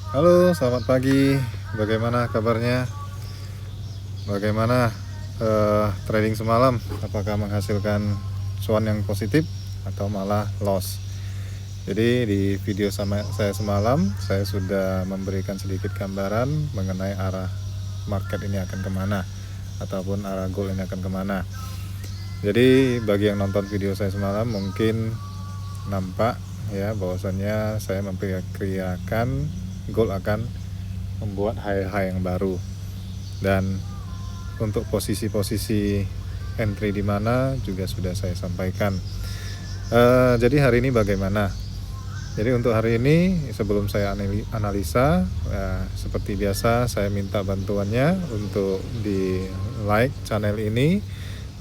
Halo, selamat pagi. Bagaimana kabarnya? Bagaimana trading semalam? Apakah menghasilkan cuan yang positif atau malah loss? Jadi di video saya semalam, saya sudah memberikan sedikit gambaran mengenai arah market ini akan kemana, ataupun arah gold ini akan kemana. Jadi bagi yang nonton video saya semalam mungkin nampak ya bahwasannya saya memperkirakan gold akan membuat high yang baru, dan untuk posisi-posisi entry di mana juga sudah saya sampaikan. Jadi hari ini bagaimana? Jadi untuk hari ini sebelum saya analisa, seperti biasa saya minta bantuannya untuk di like channel ini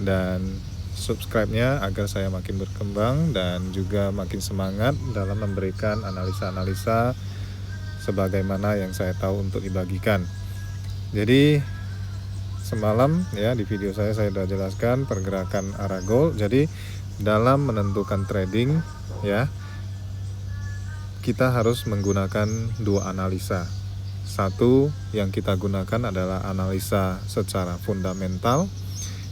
dan subscribe-nya agar saya makin berkembang dan juga makin semangat dalam memberikan analisa-analisa sebagaimana yang saya tahu untuk dibagikan. Jadi semalam ya di video saya sudah jelaskan pergerakan arah gold. Jadi dalam menentukan trading ya, kita harus menggunakan dua analisa. Satu yang kita gunakan adalah analisa secara fundamental,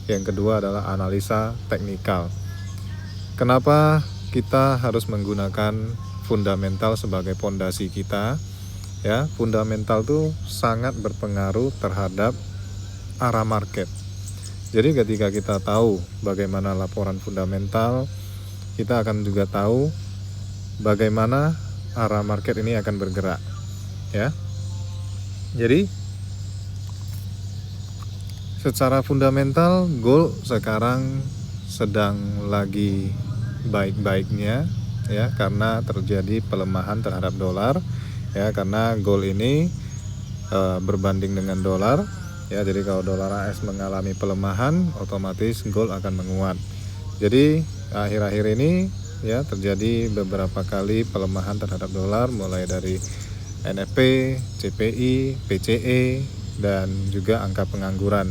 yang kedua adalah analisa teknikal. Kenapa kita harus menggunakan fundamental sebagai pondasi kita? Ya, fundamental itu sangat berpengaruh terhadap arah market. Jadi ketika kita tahu bagaimana laporan fundamental, kita akan juga tahu bagaimana arah market ini akan bergerak. Ya. Jadi secara fundamental gold sekarang sedang lagi baik-baiknya ya, karena terjadi pelemahan terhadap dolar ya, karena gold ini berbanding dengan dolar ya. Jadi kalau dolar AS mengalami pelemahan, otomatis gold akan menguat. Jadi akhir-akhir ini ya terjadi beberapa kali pelemahan terhadap dolar, mulai dari NFP, CPI, PCE, dan juga angka pengangguran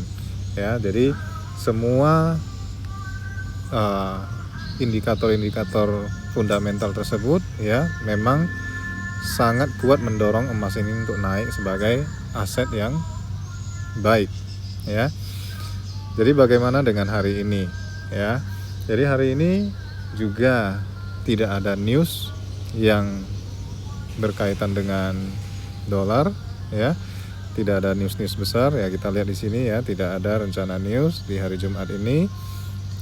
ya. Jadi semua indikator-indikator fundamental tersebut ya memang sangat kuat mendorong emas ini untuk naik sebagai aset yang baik ya. Jadi bagaimana dengan hari ini ya? Jadi hari ini juga tidak ada news yang berkaitan dengan dolar ya. Tidak ada news besar ya, kita lihat di sini ya, tidak ada rencana news di hari Jumat ini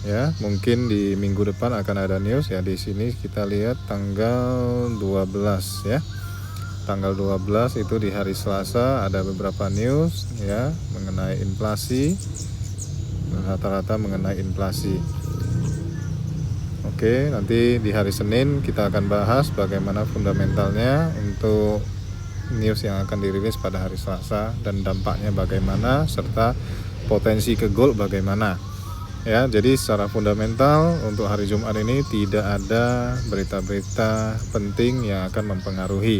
ya. Mungkin di minggu depan akan ada news ya. Di sini kita lihat tanggal 12 ya. Tanggal 12 itu di hari Selasa ada beberapa news ya mengenai inflasi, rata-rata mengenai inflasi. Oke, nanti di hari Senin kita akan bahas bagaimana fundamentalnya untuk news yang akan dirilis pada hari Selasa dan dampaknya bagaimana, serta potensi ke gold bagaimana. Ya, jadi secara fundamental untuk hari Jumat ini tidak ada berita-berita penting yang akan mempengaruhi.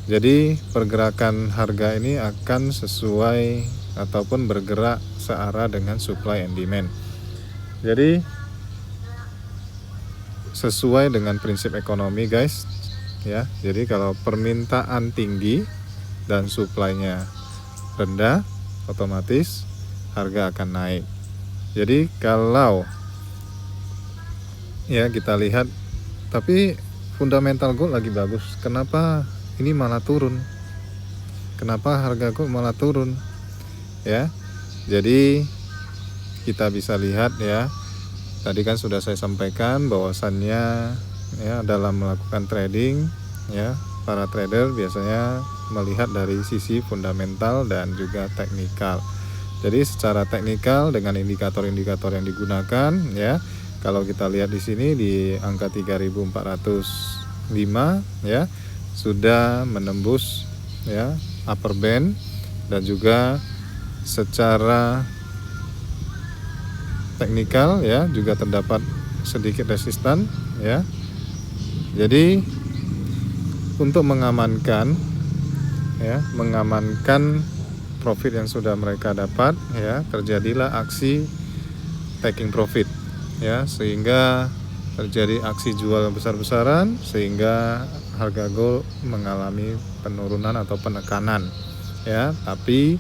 Jadi pergerakan harga ini akan sesuai ataupun bergerak searah dengan supply and demand. Jadi sesuai dengan prinsip ekonomi guys ya. Jadi kalau permintaan tinggi dan supply-nya rendah, otomatis harga akan naik. Jadi kalau ya kita lihat, tapi fundamental gold lagi bagus, kenapa ini malah turun? Kenapa harga gold malah turun? Ya. Jadi kita bisa lihat ya. Tadi kan sudah saya sampaikan bahwasannya ya dalam melakukan trading ya, para trader biasanya melihat dari sisi fundamental dan juga teknikal. Jadi secara teknikal dengan indikator-indikator yang digunakan ya, kalau kita lihat di sini di angka 3405 ya, sudah menembus ya upper band, dan juga secara teknikal ya juga terdapat sedikit resistan ya. Jadi untuk mengamankan profit yang sudah mereka dapat ya, terjadilah aksi taking profit ya, sehingga terjadi aksi jual besar-besaran sehingga harga gold mengalami penurunan atau penekanan ya, tapi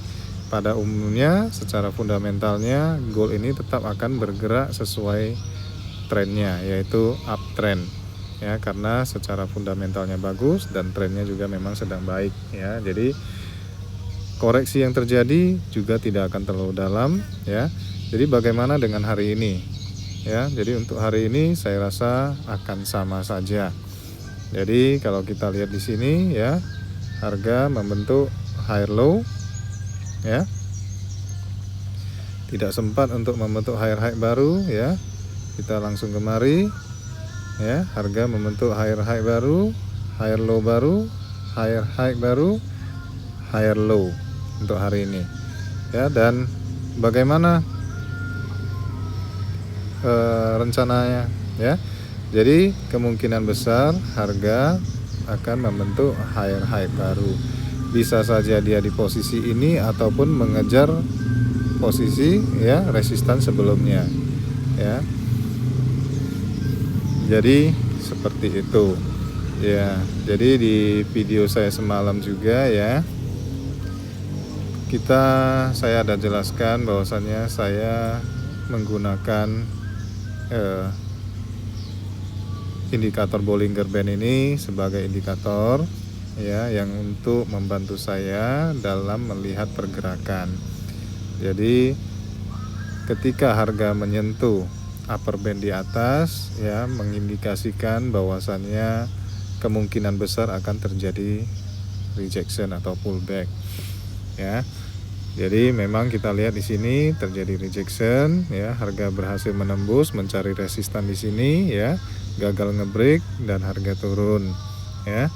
pada umumnya secara fundamentalnya gold ini tetap akan bergerak sesuai trennya, yaitu uptrend ya, karena secara fundamentalnya bagus dan trennya juga memang sedang baik ya. Jadi koreksi yang terjadi juga tidak akan terlalu dalam ya. Jadi bagaimana dengan hari ini ya? Jadi untuk hari ini saya rasa akan sama saja. Jadi kalau kita lihat di sini ya, harga membentuk higher low ya, tidak sempat untuk membentuk higher high baru ya. Kita langsung kemari ya, harga membentuk higher high baru, higher low baru, higher high baru, higher low untuk hari ini ya. Dan bagaimana rencananya ya? Jadi kemungkinan besar harga akan membentuk higher high baru. Bisa saja dia di posisi ini ataupun mengejar posisi ya resistan sebelumnya ya. Jadi seperti itu ya. Jadi di video saya semalam juga ya, saya ada jelaskan bahwasannya saya menggunakan indikator Bollinger Band ini sebagai indikator ya, yang untuk membantu saya dalam melihat pergerakan. Jadi ketika harga menyentuh upper band di atas ya, mengindikasikan bahwasannya kemungkinan besar akan terjadi rejection atau pullback ya. Jadi memang kita lihat di sini terjadi rejection ya, harga berhasil menembus mencari resistan di sini ya, gagal ngebreak dan harga turun ya.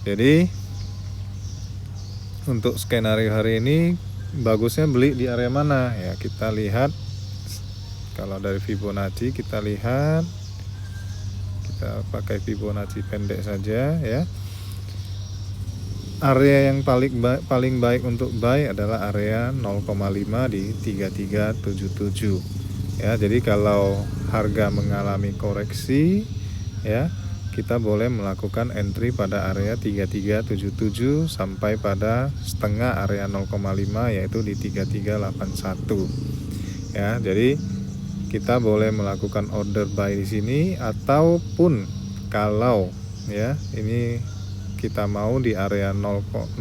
Jadi untuk skenario hari ini bagusnya beli di area mana ya? Kita lihat kalau dari Fibonacci, kita pakai Fibonacci pendek saja ya. Area yang paling baik untuk buy adalah area 0,5 di 3377 ya. Jadi kalau harga mengalami koreksi ya, kita boleh melakukan entry pada area 3377 sampai pada setengah area 0,5 yaitu di 3381 ya. Jadi kita boleh melakukan order buy di sini, ataupun kalau ya ini kita mau di area 0,6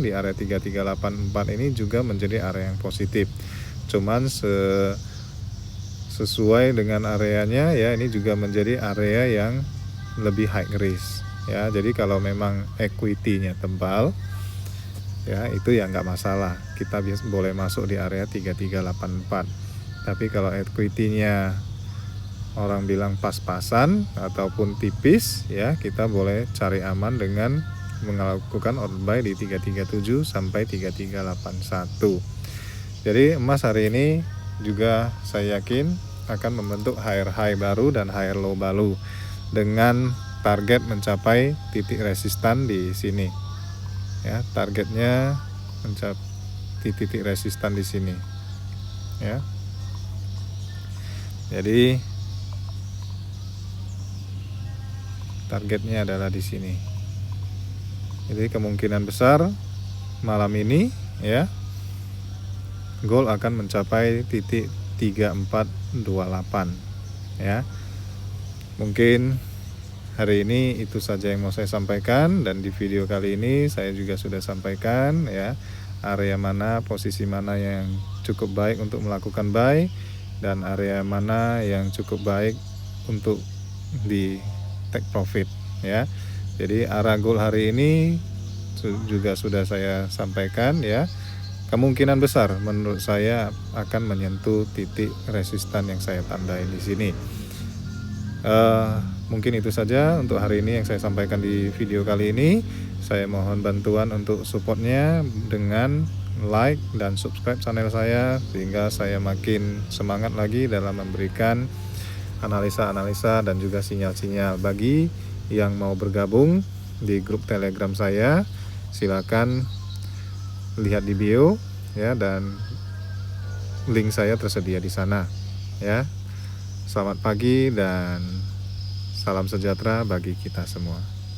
di area 3384 ini juga menjadi area yang positif. Cuman sesuai dengan areanya ya, ini juga menjadi area yang lebih high risk ya. Jadi kalau memang equity-nya tebal ya, itu ya nggak masalah, kita boleh masuk di area 3384. Tapi kalau equity-nya orang bilang pas-pasan ataupun tipis ya, kita boleh cari aman dengan melakukan order buy di 337 sampai 3381. Jadi emas hari ini juga saya yakin akan membentuk higher high baru dan higher low baru dengan target mencapai titik resistan di sini ya. Targetnya mencapai titik resistan di sini ya. Jadi targetnya adalah di sini. Jadi kemungkinan besar malam ini ya, gold akan mencapai titik 3428 ya. Mungkin hari ini itu saja yang mau saya sampaikan, dan di video kali ini saya juga sudah sampaikan ya, area mana, posisi mana yang cukup baik untuk melakukan buy dan area mana yang cukup baik untuk di take profit ya. Jadi arah gold hari ini juga sudah saya sampaikan ya. Kemungkinan besar menurut saya akan menyentuh titik resistan yang saya tandai di sini. Mungkin itu saja untuk hari ini yang saya sampaikan di video kali ini. Saya mohon bantuan untuk supportnya dengan like dan subscribe channel saya, sehingga saya makin semangat lagi dalam memberikan analisa-analisa dan juga sinyal-sinyal. Bagi yang mau bergabung di grup Telegram saya, silakan lihat di bio ya, dan link saya tersedia di sana ya. Selamat pagi dan salam sejahtera bagi kita semua.